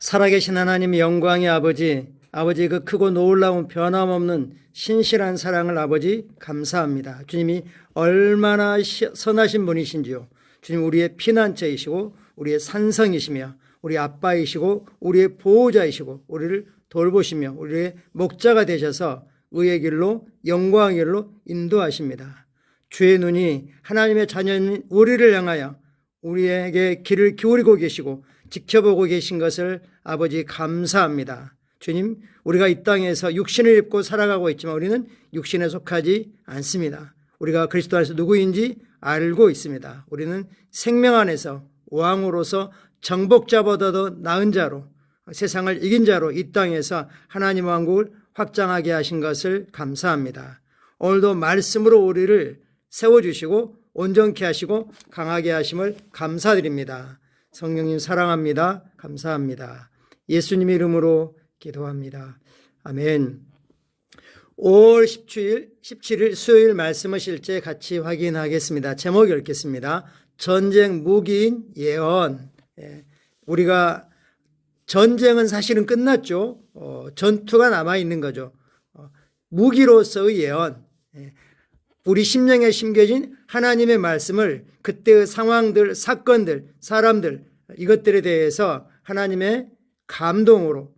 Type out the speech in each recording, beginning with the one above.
살아계신 하나님의 영광의 아버지, 아버지 그 크고 놀라운 변함없는 신실한 사랑을 아버지 감사합니다. 주님이 얼마나 선하신 분이신지요. 주님 우리의 피난처이시고 우리의 산성이시며 우리 아빠이시고 우리의 보호자이시고 우리를 돌보시며 우리의 목자가 되셔서 의의 길로 영광의 길로 인도하십니다. 주의 눈이 하나님의 자녀인 우리를 향하여 우리에게 길을 기울이고 계시고 지켜보고 계신 것을 아버지 감사합니다. 주님, 우리가 이 땅에서 육신을 입고 살아가고 있지만 우리는 육신에 속하지 않습니다. 우리가 그리스도 안에서 누구인지 알고 있습니다. 우리는 생명 안에서 왕으로서 정복자보다도 나은 자로 세상을 이긴 자로 이 땅에서 하나님 왕국을 확장하게 하신 것을 감사합니다. 오늘도 말씀으로 우리를 세워주시고 온전케 하시고 강하게 하심을 감사드립니다. 성령님 사랑합니다. 감사합니다. 예수님 이름으로 기도합니다. 아멘. 5월 17일 수요일 말씀을 실제 같이 확인하겠습니다. 제목 읽겠습니다. 전쟁 무기인 예언. 우리가 전쟁은 사실은 끝났죠. 전투가 남아있는 거죠. 무기로서의 예언. 우리 심령에 심겨진 하나님의 말씀을 그때의 상황들, 사건들, 사람들 이것들에 대해서 하나님의 감동으로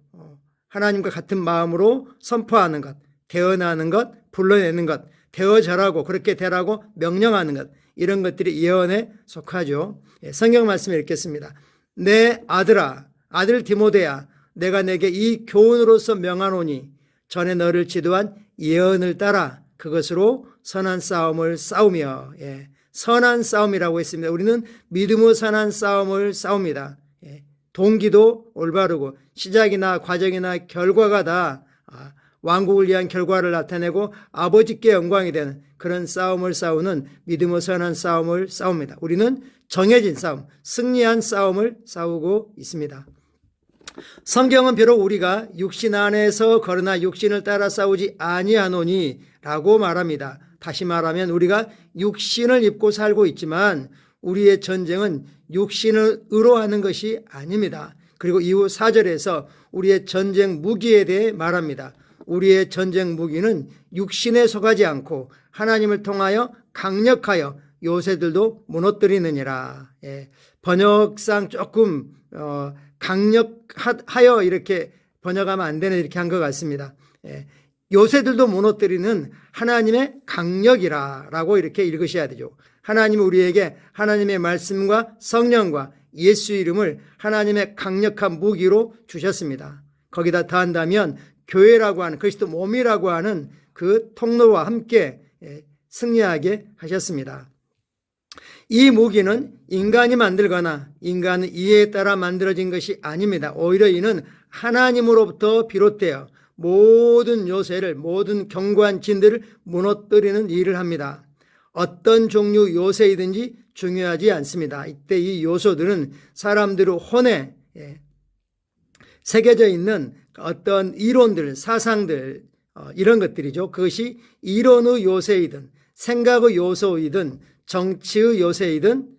하나님과 같은 마음으로 선포하는 것, 대언하는 것, 불러내는 것, 되어져라고 그렇게 되라고 명령하는 것 이런 것들이 예언에 속하죠. 성경 말씀을 읽겠습니다. 내 아들아, 아들 디모데야, 내가 내게 이 교훈으로서 명하노니 전에 너를 지도한 예언을 따라 그것으로 선한 싸움을 싸우며, 선한 싸움이라고 했습니다. 우리는 믿음의 선한 싸움을 싸웁니다. 동기도 올바르고 시작이나 과정이나 결과가 다 왕국을 위한 결과를 나타내고 아버지께 영광이 되는 그런 싸움을 싸우는 믿음의 선한 싸움을 싸웁니다. 우리는 정해진 싸움, 승리한 싸움을 싸우고 있습니다. 성경은 비록 우리가 육신 안에서 걸으나 육신을 따라 싸우지 아니하노니 라고 말합니다. 다시 말하면 우리가 육신을 입고 살고 있지만 우리의 전쟁은 육신으로 하는 것이 아닙니다. 그리고 이후 4절에서 우리의 전쟁 무기에 대해 말합니다. 우리의 전쟁 무기는 육신에 속하지 않고 하나님을 통하여 강력하여 요새들도 무너뜨리느니라. 번역상 조금 강력하여 이렇게 번역하면 안 되는 이렇게 한 것 같습니다. 요새들도 무너뜨리는 하나님의 강력이라고 이렇게 읽으셔야 되죠. 하나님은 우리에게 하나님의 말씀과 성령과 예수 이름을 하나님의 강력한 무기로 주셨습니다. 거기다 더한다면 교회라고 하는 그리스도 몸이라고 하는 그 통로와 함께 승리하게 하셨습니다. 이 무기는 인간이 만들거나 인간의 이해에 따라 만들어진 것이 아닙니다. 오히려 이는 하나님으로부터 비롯되어 모든 요새를, 모든 견고한 진들을 무너뜨리는 일을 합니다. 어떤 종류 요새이든지 중요하지 않습니다. 이때 이 요소들은 사람들의 혼에 새겨져 있는 어떤 이론들, 사상들 이런 것들이죠. 그것이 이론의 요새이든 생각의 요소이든 정치의 요새이든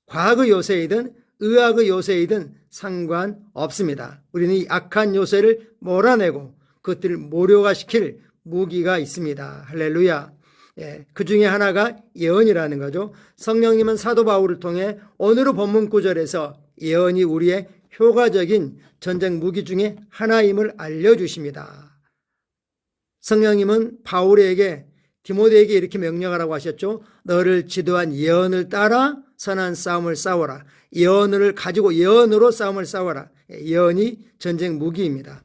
과학의 요새이든 의학의 요새이든 상관없습니다. 우리는 이 악한 요새를 몰아내고 그것들을 무료화시킬 무기가 있습니다. 할렐루야. 그 중에 하나가 예언이라는 거죠. 성령님은 사도 바울을 통해 오늘의 본문 구절에서 예언이 우리의 효과적인 전쟁 무기 중에 하나임을 알려주십니다. 성령님은 바울에게 디모데에게 이렇게 명령하라고 하셨죠. 너를 지도한 예언을 따라 선한 싸움을 싸워라. 예언을 가지고 예언으로 싸움을 싸워라. 예언이 전쟁 무기입니다.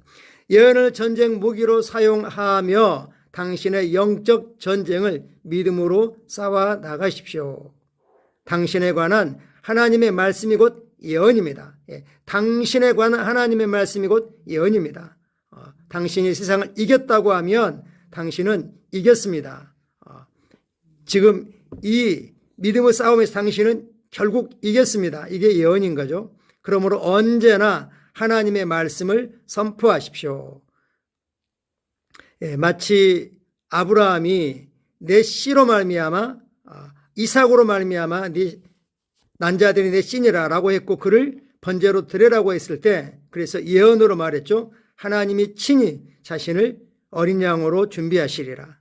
예언을 전쟁 무기로 사용하며 당신의 영적 전쟁을 믿음으로 싸워 나가십시오. 당신에 관한 하나님의 말씀이 곧 예언입니다. 당신에 관한 하나님의 말씀이 곧 예언입니다. 당신이 세상을 이겼다고 하면 당신은 이겼습니다. 지금 이 믿음의 싸움에서 당신은 결국 이겼습니다. 이게 예언인 거죠. 그러므로 언제나 하나님의 말씀을 선포하십시오. 마치 아브라함이 내 씨로 말미암아 이삭으로 말미암아 네 난자들이 내 씨니라 라고 했고 그를 번제로 드리라고 했을 때 그래서 예언으로 말했죠. 하나님이 친히 자신을 어린 양으로 준비하시리라.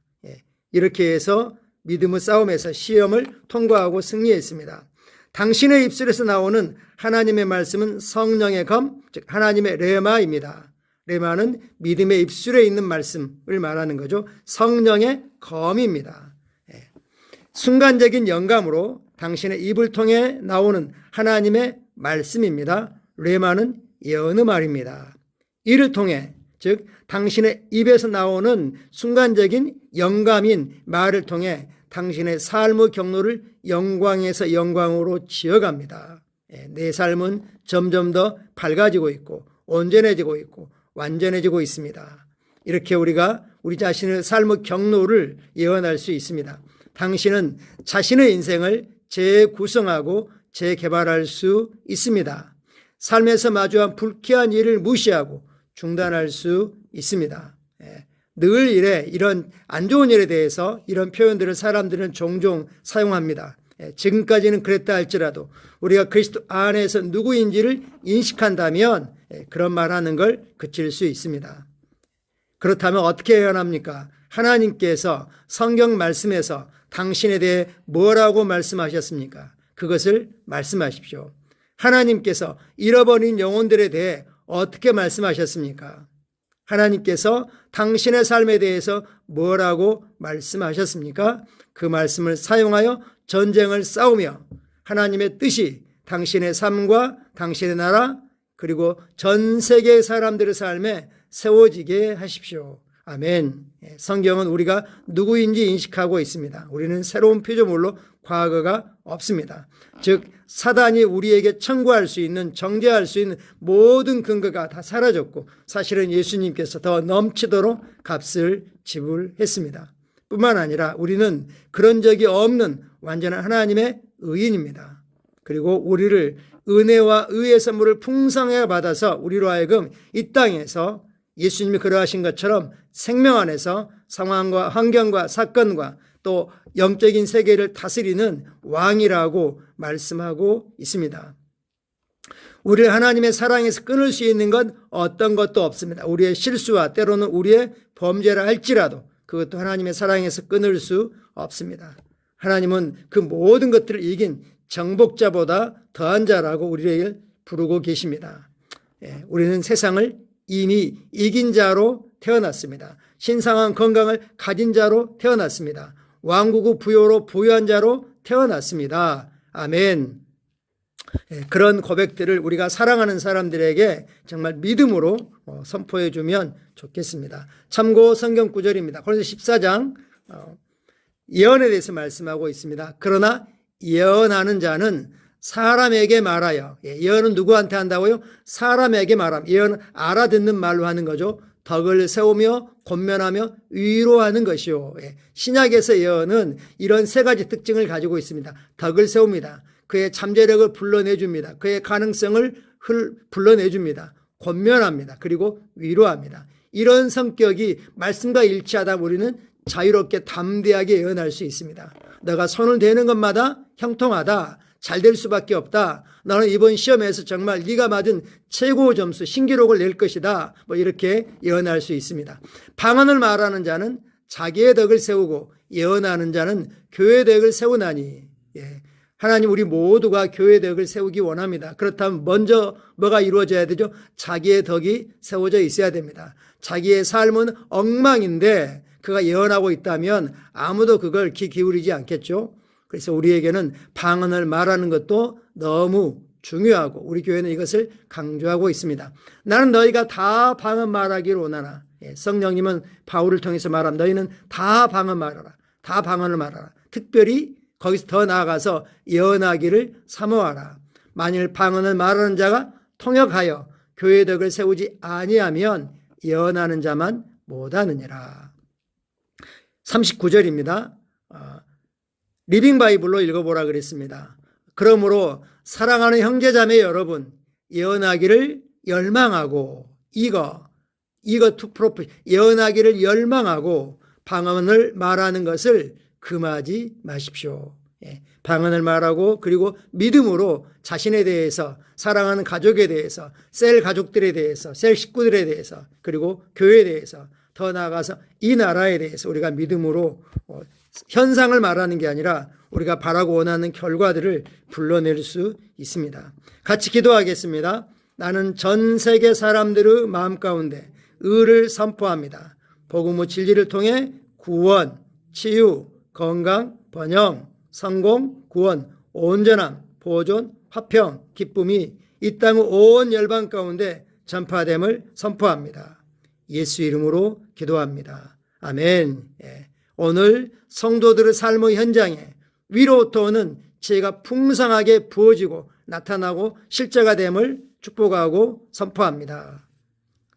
이렇게 해서 믿음의 싸움에서 시험을 통과하고 승리했습니다. 당신의 입술에서 나오는 하나님의 말씀은 성령의 검, 즉 하나님의 레마입니다. 레마는 믿음의 입술에 있는 말씀을 말하는 거죠. 성령의 검입니다. 순간적인 영감으로 당신의 입을 통해 나오는 하나님의 말씀입니다. 레마는 예언의 말입니다. 이를 통해, 즉 당신의 입에서 나오는 순간적인 영감인 말을 통해 당신의 삶의 경로를 영광에서 영광으로 지어갑니다. 내 삶은 점점 더 밝아지고 있고 온전해지고 있고 완전해지고 있습니다. 이렇게 우리가 우리 자신의 삶의 경로를 예언할 수 있습니다. 당신은 자신의 인생을 재구성하고 재개발할 수 있습니다. 삶에서 마주한 불쾌한 일을 무시하고 중단할 수 있습니다. 늘 이런 안 좋은 일에 대해서 이런 표현들을 사람들은 종종 사용합니다. 지금까지는 그랬다 할지라도 우리가 그리스도 안에서 누구인지를 인식한다면 그런 말하는 걸 그칠 수 있습니다. 그렇다면 어떻게 예언합니까? 하나님께서 성경 말씀에서 당신에 대해 뭐라고 말씀하셨습니까? 그것을 말씀하십시오. 하나님께서 잃어버린 영혼들에 대해 어떻게 말씀하셨습니까? 하나님께서 당신의 삶에 대해서 뭐라고 말씀하셨습니까? 그 말씀을 사용하여 전쟁을 싸우며 하나님의 뜻이 당신의 삶과 당신의 나라 그리고 전 세계의 사람들의 삶에 세워지게 하십시오. 아멘. 성경은 우리가 누구인지 인식하고 있습니다. 우리는 새로운 피조물로 과거가 없습니다. 즉 사단이 우리에게 청구할 수 있는, 정죄할 수 있는 모든 근거가 다 사라졌고 사실은 예수님께서 더 넘치도록 값을 지불했습니다. 뿐만 아니라 우리는 그런 적이 없는 완전한 하나님의 의인입니다. 그리고 우리를 은혜와 의의 선물을 풍성하게 받아서 우리로 하여금 이 땅에서 예수님이 그러하신 것처럼 생명 안에서 상황과 환경과 사건과 또 영적인 세계를 다스리는 왕이라고 말씀하고 있습니다. 우리를 하나님의 사랑에서 끊을 수 있는 건 어떤 것도 없습니다. 우리의 실수와 때로는 우리의 범죄라 할지라도 그것도 하나님의 사랑에서 끊을 수 없습니다. 하나님은 그 모든 것들을 이긴 정복자보다 더한 자라고 우리를 부르고 계십니다. 우리는 세상을 이미 이긴 자로 태어났습니다. 신성한 건강을 가진 자로 태어났습니다. 왕국의 부요로 부유한 자로 태어났습니다. 아멘. 그런 고백들을 우리가 사랑하는 사람들에게 정말 믿음으로 선포해 주면 좋겠습니다. 참고 성경 구절입니다. 고린도서 14장 예언에 대해서 말씀하고 있습니다. 그러나 예언하는 자는 사람에게 말하여, 예언은 누구한테 한다고요? 사람에게 말함. 예언은 알아듣는 말로 하는 거죠. 덕을 세우며 권면하며 위로하는 것이요. 신약에서 예언은 이런 세 가지 특징을 가지고 있습니다. 덕을 세웁니다. 그의 잠재력을 불러내줍니다. 그의 가능성을 불러내줍니다. 권면합니다. 그리고 위로합니다. 이런 성격이 말씀과 일치하다 우리는 자유롭게 담대하게 예언할 수 있습니다. 내가 손을 대는 것마다 형통하다. 잘 될 수밖에 없다. 너는 이번 시험에서 정말 네가 맞은 최고 점수 신기록을 낼 것이다. 이렇게 예언할 수 있습니다. 방언을 말하는 자는 자기의 덕을 세우고 예언하는 자는 교회의 덕을 세우나니. 하나님 우리 모두가 교회의 덕을 세우기 원합니다. 그렇다면 먼저 뭐가 이루어져야 되죠? 자기의 덕이 세워져 있어야 됩니다. 자기의 삶은 엉망인데 그가 예언하고 있다면 아무도 그걸 귀 기울이지 않겠죠. 그래서 우리에게는 방언을 말하는 것도 너무 중요하고 우리 교회는 이것을 강조하고 있습니다. 나는 너희가 다 방언 말하기를 원하나. 성령님은 바울을 통해서 말함. 너희는 다 방언 말하라. 다 방언을 말하라. 특별히 거기서 더 나아가서 예언하기를 사모하라. 만일 방언을 말하는 자가 통역하여 교회의 덕을 세우지 아니하면 예언하는 자만 못하느니라. 39절입니다. 리빙 바이블로 읽어보라 그랬습니다. 그러므로 사랑하는 형제자매 여러분, 예언하기를 열망하고 이거 투 프로페 예언하기를 열망하고 방언을 말하는 것을 금하지 마십시오. 방언을 말하고 그리고 믿음으로 자신에 대해서 사랑하는 가족에 대해서 셀 가족들에 대해서 셀 식구들에 대해서 그리고 교회에 대해서 더 나아가서 이 나라에 대해서 우리가 믿음으로 현상을 말하는 게 아니라 우리가 바라고 원하는 결과들을 불러낼 수 있습니다. 같이 기도하겠습니다. 나는 전 세계 사람들의 마음 가운데 의를 선포합니다. 복음의 진리를 통해 구원, 치유, 건강, 번영, 성공, 구원, 온전함, 보존, 화평, 기쁨이 이 땅의 온 열방 가운데 전파됨을 선포합니다. 예수 이름으로 기도합니다. 아멘. 오늘 성도들의 삶의 현장에 위로부터 오는 지혜가 풍성하게 부어지고 나타나고 실제가 됨을 축복하고 선포합니다.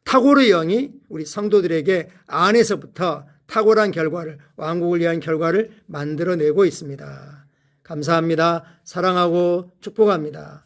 탁월의 영이 우리 성도들에게 안에서부터 탁월한 결과를, 왕국을 위한 결과를 만들어내고 있습니다. 감사합니다. 사랑하고 축복합니다.